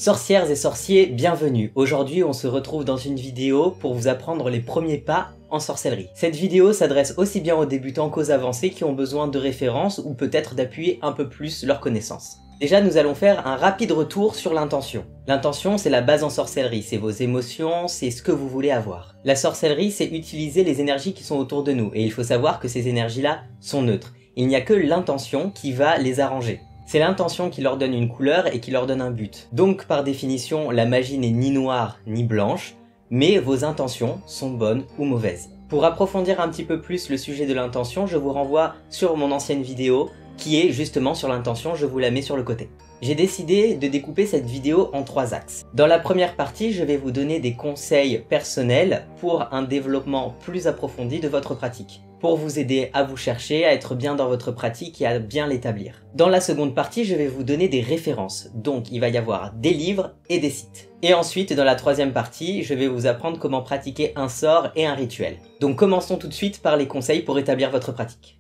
Sorcières et sorciers, bienvenue. Aujourd'hui, on se retrouve dans une vidéo pour vous apprendre les premiers pas en sorcellerie. Cette vidéo s'adresse aussi bien aux débutants qu'aux avancés qui ont besoin de références ou peut-être d'appuyer un peu plus leurs connaissances. Déjà, nous allons faire un rapide retour sur l'intention. L'intention, c'est la base en sorcellerie, c'est vos émotions, c'est ce que vous voulez avoir. La sorcellerie, c'est utiliser les énergies qui sont autour de nous, et il faut savoir que ces énergies-là sont neutres. Il n'y a que l'intention qui va les arranger. C'est l'intention qui leur donne une couleur et qui leur donne un but. Donc par définition, la magie n'est ni noire ni blanche, mais vos intentions sont bonnes ou mauvaises. Pour approfondir un petit peu plus le sujet de l'intention, je vous renvoie sur mon ancienne vidéo qui est justement sur l'intention, je vous la mets sur le côté. J'ai décidé de découper cette vidéo en 3 axes. Dans la première partie, je vais vous donner des conseils personnels pour un développement plus approfondi de votre pratique, pour vous aider à vous chercher, à être bien dans votre pratique et à bien l'établir. Dans la seconde partie, je vais vous donner des références, donc il va y avoir des livres et des sites. Et ensuite, dans la troisième partie, je vais vous apprendre comment pratiquer un sort et un rituel. Donc commençons tout de suite par les conseils pour établir votre pratique.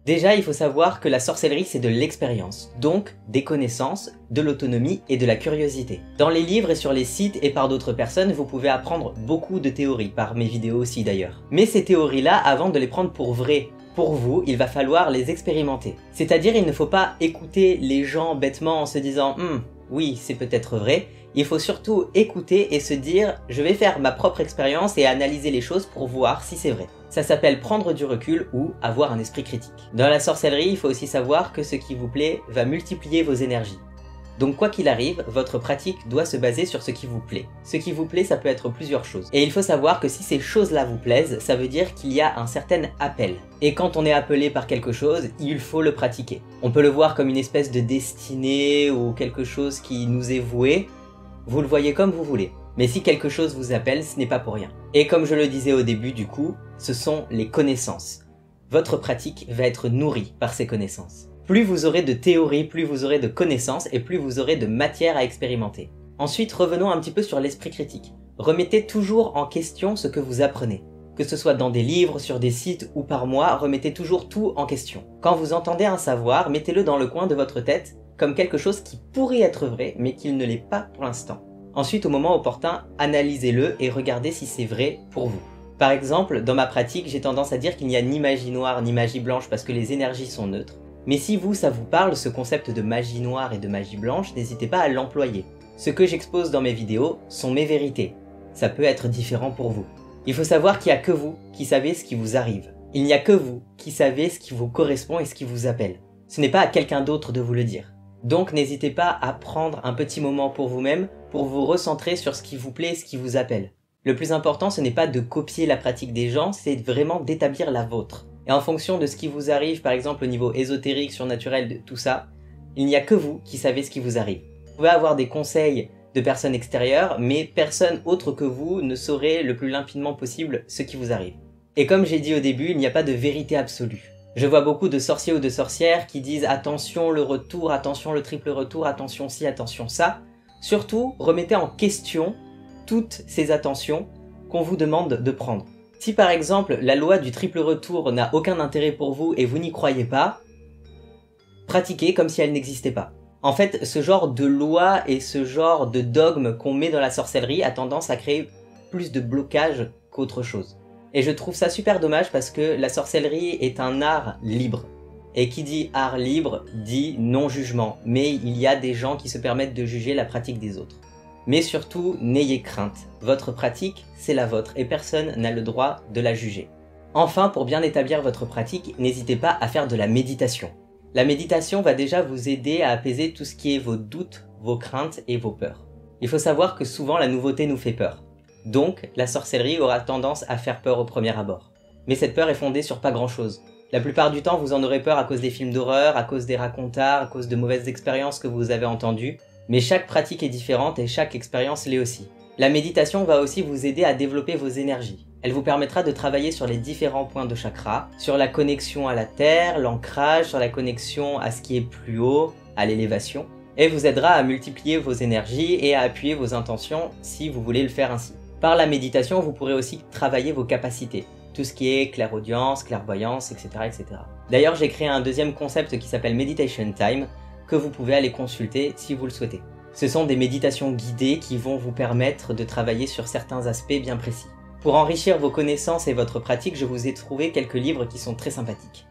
Déjà, il faut savoir que la sorcellerie, c'est de l'expérience, donc des connaissances, de l'autonomie et de la curiosité. Dans les livres et sur les sites et par d'autres personnes, vous pouvez apprendre beaucoup de théories, par mes vidéos aussi d'ailleurs. Mais ces théories-là, avant de les prendre pour vraies, pour vous, il va falloir les expérimenter. C'est-à-dire, il ne faut pas écouter les gens bêtement en se disant « oui, c'est peut-être vrai », il faut surtout écouter et se dire « je vais faire ma propre expérience et analyser les choses pour voir si c'est vrai ». Ça s'appelle prendre du recul ou avoir un esprit critique. Dans la sorcellerie, il faut aussi savoir que ce qui vous plaît va multiplier vos énergies. Donc quoi qu'il arrive, votre pratique doit se baser sur ce qui vous plaît. Ce qui vous plaît, ça peut être plusieurs choses. Et il faut savoir que si ces choses-là vous plaisent, ça veut dire qu'il y a un certain appel. Et quand on est appelé par quelque chose, il faut le pratiquer. On peut le voir comme une espèce de destinée ou quelque chose qui nous est voué. Vous le voyez comme vous voulez. Mais si quelque chose vous appelle, ce n'est pas pour rien. Et comme je le disais au début du coup, ce sont les connaissances. Votre pratique va être nourrie par ces connaissances. Plus vous aurez de théories, plus vous aurez de connaissances et plus vous aurez de matière à expérimenter. Ensuite, revenons un petit peu sur l'esprit critique. Remettez toujours en question ce que vous apprenez. Que ce soit dans des livres, sur des sites ou par moi, remettez toujours tout en question. Quand vous entendez un savoir, mettez-le dans le coin de votre tête comme quelque chose qui pourrait être vrai, mais qu'il ne l'est pas pour l'instant. Ensuite, au moment opportun, analysez-le et regardez si c'est vrai pour vous. Par exemple, dans ma pratique, j'ai tendance à dire qu'il n'y a ni magie noire ni magie blanche parce que les énergies sont neutres. Mais si vous, ça vous parle, ce concept de magie noire et de magie blanche, n'hésitez pas à l'employer. Ce que j'expose dans mes vidéos sont mes vérités. Ça peut être différent pour vous. Il faut savoir qu'il n'y a que vous qui savez ce qui vous arrive. Il n'y a que vous qui savez ce qui vous correspond et ce qui vous appelle. Ce n'est pas à quelqu'un d'autre de vous le dire. Donc n'hésitez pas à prendre un petit moment pour vous-même pour vous recentrer sur ce qui vous plaît et ce qui vous appelle. Le plus important, ce n'est pas de copier la pratique des gens, c'est vraiment d'établir la vôtre. Et en fonction de ce qui vous arrive, par exemple au niveau ésotérique, surnaturel, de tout ça, il n'y a que vous qui savez ce qui vous arrive. Vous pouvez avoir des conseils de personnes extérieures, mais personne autre que vous ne saurait le plus limpidement possible ce qui vous arrive. Et comme j'ai dit au début, il n'y a pas de vérité absolue. Je vois beaucoup de sorciers ou de sorcières qui disent attention le retour, attention le triple retour, attention ci, attention ça. Surtout, remettez en question toutes ces attentions qu'on vous demande de prendre. Si par exemple la loi du triple retour n'a aucun intérêt pour vous et vous n'y croyez pas, pratiquez comme si elle n'existait pas. En fait, ce genre de loi et ce genre de dogme qu'on met dans la sorcellerie a tendance à créer plus de blocage qu'autre chose. Et je trouve ça super dommage parce que la sorcellerie est un art libre. Et qui dit art libre dit non-jugement. Mais il y a des gens qui se permettent de juger la pratique des autres. Mais surtout, n'ayez crainte. Votre pratique, c'est la vôtre et personne n'a le droit de la juger. Enfin, pour bien établir votre pratique, n'hésitez pas à faire de la méditation. La méditation va déjà vous aider à apaiser tout ce qui est vos doutes, vos craintes et vos peurs. Il faut savoir que souvent la nouveauté nous fait peur. Donc, la sorcellerie aura tendance à faire peur au premier abord. Mais cette peur est fondée sur pas grand-chose. La plupart du temps, vous en aurez peur à cause des films d'horreur, à cause des racontards, à cause de mauvaises expériences que vous avez entendues. Mais chaque pratique est différente et chaque expérience l'est aussi. La méditation va aussi vous aider à développer vos énergies. Elle vous permettra de travailler sur les différents points de chakra, sur la connexion à la terre, l'ancrage, sur la connexion à ce qui est plus haut, à l'élévation, et vous aidera à multiplier vos énergies et à appuyer vos intentions si vous voulez le faire ainsi. Par la méditation, vous pourrez aussi travailler vos capacités, tout ce qui est clairaudience, clairvoyance, etc., etc. D'ailleurs, j'ai créé un deuxième concept qui s'appelle Meditation Time, que vous pouvez aller consulter si vous le souhaitez. Ce sont des méditations guidées qui vont vous permettre de travailler sur certains aspects bien précis. Pour enrichir vos connaissances et votre pratique, je vous ai trouvé quelques livres qui sont très sympathiques.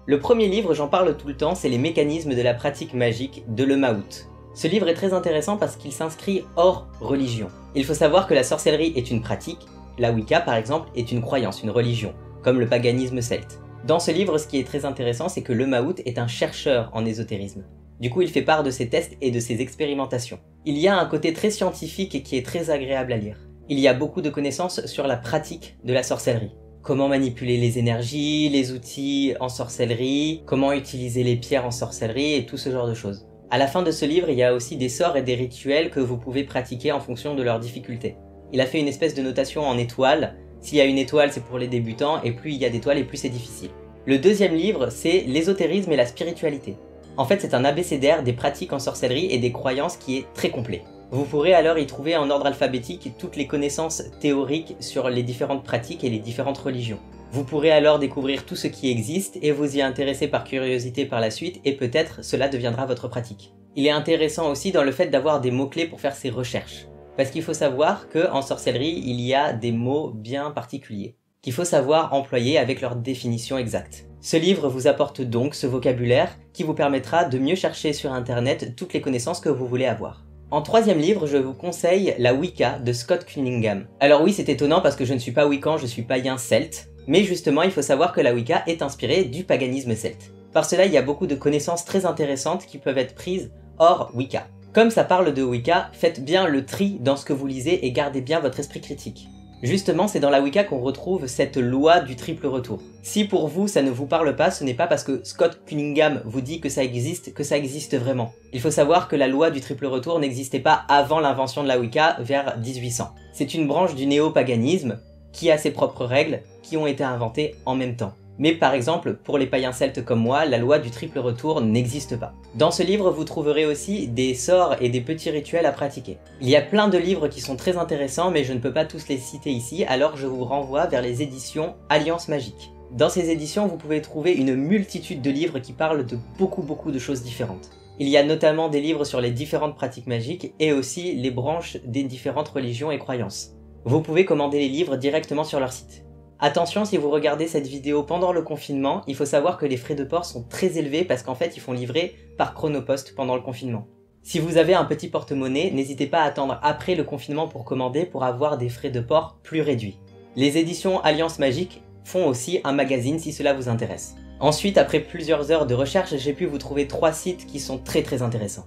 Le premier livre, j'en parle tout le temps, c'est Les mécanismes de la pratique magique de Le Mahout. Ce livre est très intéressant parce qu'il s'inscrit hors religion. Il faut savoir que la sorcellerie est une pratique, la Wicca par exemple est une croyance, une religion, comme le paganisme celte. Dans ce livre, ce qui est très intéressant, c'est que Le Mahout est un chercheur en ésotérisme. Du coup, il fait part de ses tests et de ses expérimentations. Il y a un côté très scientifique et qui est très agréable à lire. Il y a beaucoup de connaissances sur la pratique de la sorcellerie. Comment manipuler les énergies, les outils en sorcellerie, comment utiliser les pierres en sorcellerie et tout ce genre de choses. À la fin de ce livre, il y a aussi des sorts et des rituels que vous pouvez pratiquer en fonction de leur difficulté. Il a fait une espèce de notation en étoiles. S'il y a une étoile, c'est pour les débutants, et plus il y a d'étoiles, et plus c'est difficile. Le deuxième livre, c'est L'ésotérisme et la spiritualité. En fait, c'est un abécédaire des pratiques en sorcellerie et des croyances qui est très complet. Vous pourrez alors y trouver en ordre alphabétique toutes les connaissances théoriques sur les différentes pratiques et les différentes religions. Vous pourrez alors découvrir tout ce qui existe et vous y intéresser par curiosité par la suite, et peut-être cela deviendra votre pratique. Il est intéressant aussi dans le fait d'avoir des mots-clés pour faire ses recherches. Parce qu'il faut savoir qu'en sorcellerie, il y a des mots bien particuliers, qu'il faut savoir employer avec leur définition exacte. Ce livre vous apporte donc ce vocabulaire qui vous permettra de mieux chercher sur internet toutes les connaissances que vous voulez avoir. En troisième livre, je vous conseille La Wicca de Scott Cunningham. Alors oui, c'est étonnant parce que je ne suis pas wiccan, je suis païen celte, mais justement, il faut savoir que la Wicca est inspirée du paganisme celte. Par cela, il y a beaucoup de connaissances très intéressantes qui peuvent être prises hors Wicca. Comme ça parle de Wicca, faites bien le tri dans ce que vous lisez et gardez bien votre esprit critique. Justement, c'est dans la Wicca qu'on retrouve cette loi du triple retour. Si pour vous ça ne vous parle pas, ce n'est pas parce que Scott Cunningham vous dit que ça existe vraiment. Il faut savoir que la loi du triple retour n'existait pas avant l'invention de la Wicca vers 1800. C'est une branche du néo-paganisme qui a ses propres règles qui ont été inventées en même temps. Mais par exemple, pour les païens celtes comme moi, la loi du triple retour n'existe pas. Dans ce livre, vous trouverez aussi des sorts et des petits rituels à pratiquer. Il y a plein de livres qui sont très intéressants, mais je ne peux pas tous les citer ici, alors je vous renvoie vers les éditions Alliance Magique. Dans ces éditions, vous pouvez trouver une multitude de livres qui parlent de beaucoup de choses différentes. Il y a notamment des livres sur les différentes pratiques magiques et aussi les branches des différentes religions et croyances. Vous pouvez commander les livres directement sur leur site. Attention, si vous regardez cette vidéo pendant le confinement, il faut savoir que les frais de port sont très élevés parce qu'en fait, ils font livrer par Chronopost pendant le confinement. Si vous avez un petit porte-monnaie, n'hésitez pas à attendre après le confinement pour commander pour avoir des frais de port plus réduits. Les éditions Alliance Magique font aussi un magazine si cela vous intéresse. Ensuite, après plusieurs heures de recherche, j'ai pu vous trouver 3 sites qui sont très intéressants.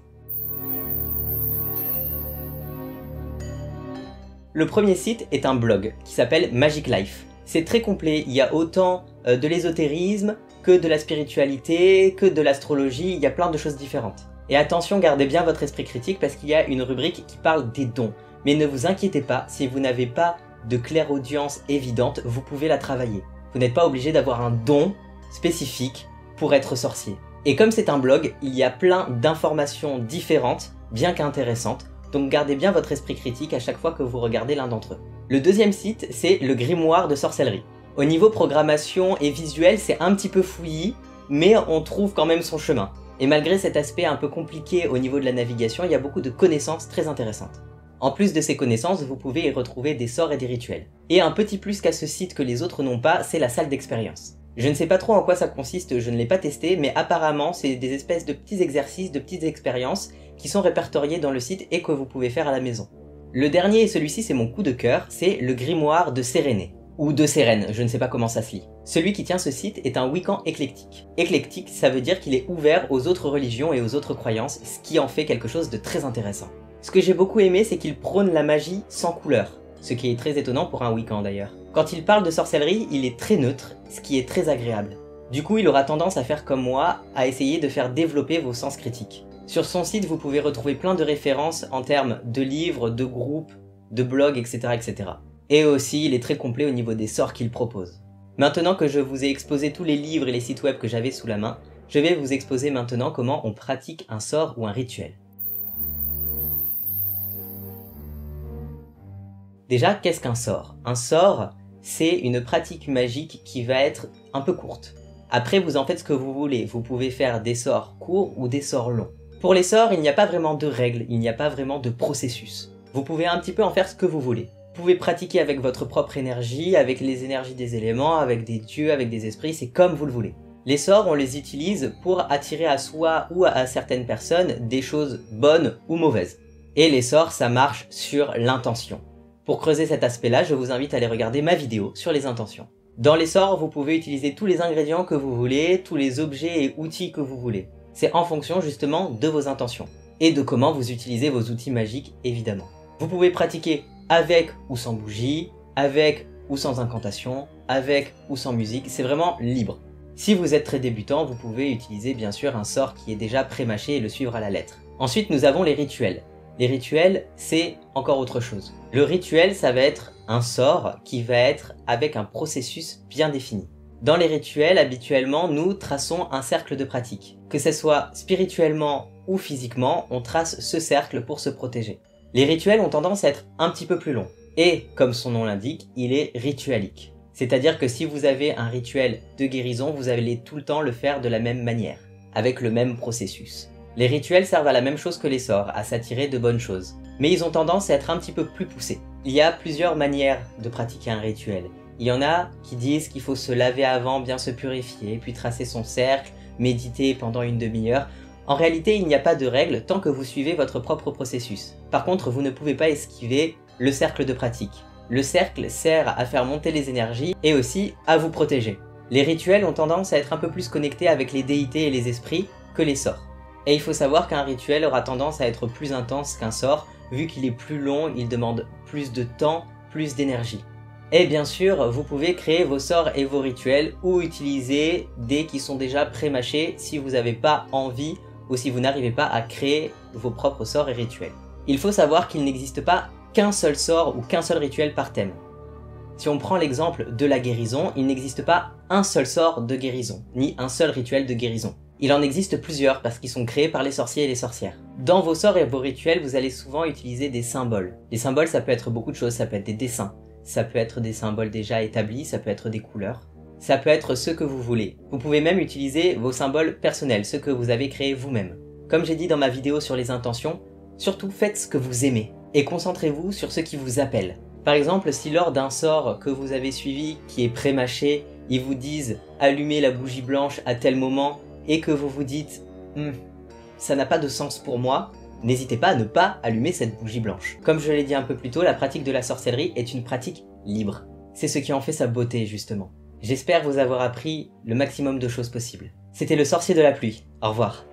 Le premier site est un blog qui s'appelle Magic Life. C'est très complet, il y a autant de l'ésotérisme que de la spiritualité, que de l'astrologie, il y a plein de choses différentes. Et attention, gardez bien votre esprit critique parce qu'il y a une rubrique qui parle des dons. Mais ne vous inquiétez pas, si vous n'avez pas de clairaudience évidente, vous pouvez la travailler. Vous n'êtes pas obligé d'avoir un don spécifique pour être sorcier. Et comme c'est un blog, il y a plein d'informations différentes, bien qu'intéressantes, donc gardez bien votre esprit critique à chaque fois que vous regardez l'un d'entre eux. Le deuxième site, c'est le grimoire de sorcellerie. Au niveau programmation et visuel, c'est un petit peu fouillis, mais on trouve quand même son chemin. Et malgré cet aspect un peu compliqué au niveau de la navigation, il y a beaucoup de connaissances très intéressantes. En plus de ces connaissances, vous pouvez y retrouver des sorts et des rituels. Et un petit plus qu'à ce site que les autres n'ont pas, c'est la salle d'expérience. Je ne sais pas trop en quoi ça consiste, je ne l'ai pas testé, mais apparemment c'est des espèces de petits exercices, de petites expériences qui sont répertoriés dans le site et que vous pouvez faire à la maison. Le dernier, et celui-ci c'est mon coup de cœur, c'est le grimoire de Sérénée. Ou de Sérène, je ne sais pas comment ça se lit. Celui qui tient ce site est un wiccan éclectique. Éclectique, ça veut dire qu'il est ouvert aux autres religions et aux autres croyances, ce qui en fait quelque chose de très intéressant. Ce que j'ai beaucoup aimé, c'est qu'il prône la magie sans couleur, ce qui est très étonnant pour un wiccan d'ailleurs. Quand il parle de sorcellerie, il est très neutre, ce qui est très agréable. Du coup, il aura tendance à faire comme moi, à essayer de faire développer vos sens critiques. Sur son site, vous pouvez retrouver plein de références en termes de livres, de groupes, de blogs, etc. etc. Et aussi, il est très complet au niveau des sorts qu'il propose. Maintenant que je vous ai exposé tous les livres et les sites web que j'avais sous la main, je vais vous exposer maintenant comment on pratique un sort ou un rituel. Déjà, qu'est-ce qu'un sort? Un sort, c'est une pratique magique qui va être un peu courte. Après, vous en faites ce que vous voulez, vous pouvez faire des sorts courts ou des sorts longs. Pour les sorts, il n'y a pas vraiment de règles, il n'y a pas vraiment de processus. Vous pouvez un petit peu en faire ce que vous voulez. Vous pouvez pratiquer avec votre propre énergie, avec les énergies des éléments, avec des dieux, avec des esprits, c'est comme vous le voulez. Les sorts, on les utilise pour attirer à soi ou à certaines personnes des choses bonnes ou mauvaises. Et les sorts, ça marche sur l'intention. Pour creuser cet aspect-là, je vous invite à aller regarder ma vidéo sur les intentions. Dans les sorts, vous pouvez utiliser tous les ingrédients que vous voulez, tous les objets et outils que vous voulez. C'est en fonction justement de vos intentions. Et de comment vous utilisez vos outils magiques, évidemment. Vous pouvez pratiquer avec ou sans bougie, avec ou sans incantation, avec ou sans musique, c'est vraiment libre. Si vous êtes très débutant, vous pouvez utiliser bien sûr un sort qui est déjà pré-mâché et le suivre à la lettre. Ensuite, nous avons les rituels. Les rituels, c'est encore autre chose. Le rituel, ça va être un sort qui va être avec un processus bien défini. Dans les rituels, habituellement, nous traçons un cercle de pratique. Que ce soit spirituellement ou physiquement, on trace ce cercle pour se protéger. Les rituels ont tendance à être un petit peu plus longs. Et, comme son nom l'indique, il est ritualique. C'est-à-dire que si vous avez un rituel de guérison, vous allez tout le temps le faire de la même manière, avec le même processus. Les rituels servent à la même chose que les sorts, à s'attirer de bonnes choses. Mais ils ont tendance à être un petit peu plus poussés. Il y a plusieurs manières de pratiquer un rituel. Il y en a qui disent qu'il faut se laver avant, bien se purifier, puis tracer son cercle, méditer pendant une demi-heure. En réalité, il n'y a pas de règle tant que vous suivez votre propre processus. Par contre, vous ne pouvez pas esquiver le cercle de pratique. Le cercle sert à faire monter les énergies et aussi à vous protéger. Les rituels ont tendance à être un peu plus connectés avec les déités et les esprits que les sorts. Et il faut savoir qu'un rituel aura tendance à être plus intense qu'un sort, vu qu'il est plus long, il demande plus de temps, plus d'énergie. Et bien sûr, vous pouvez créer vos sorts et vos rituels ou utiliser des qui sont déjà pré-mâchés si vous n'avez pas envie ou si vous n'arrivez pas à créer vos propres sorts et rituels. Il faut savoir qu'il n'existe pas qu'un seul sort ou qu'un seul rituel par thème. Si on prend l'exemple de la guérison, il n'existe pas un seul sort de guérison, ni un seul rituel de guérison. Il en existe plusieurs parce qu'ils sont créés par les sorciers et les sorcières. Dans vos sorts et vos rituels, vous allez souvent utiliser des symboles. Les symboles, ça peut être beaucoup de choses, ça peut être des dessins, ça peut être des symboles déjà établis, ça peut être des couleurs, ça peut être ce que vous voulez. Vous pouvez même utiliser vos symboles personnels, ceux que vous avez créés vous-même. Comme j'ai dit dans ma vidéo sur les intentions, surtout faites ce que vous aimez et concentrez-vous sur ce qui vous appelle. Par exemple, si lors d'un sort que vous avez suivi, qui est pré-mâché, ils vous disent « allumez la bougie blanche à tel moment », et que vous vous dites ça n'a pas de sens pour moi, n'hésitez pas à ne pas allumer cette bougie blanche. Comme je l'ai dit un peu plus tôt, la pratique de la sorcellerie est une pratique libre. C'est ce qui en fait sa beauté justement. J'espère vous avoir appris le maximum de choses possibles. C'était le sorcier de la pluie. Au revoir.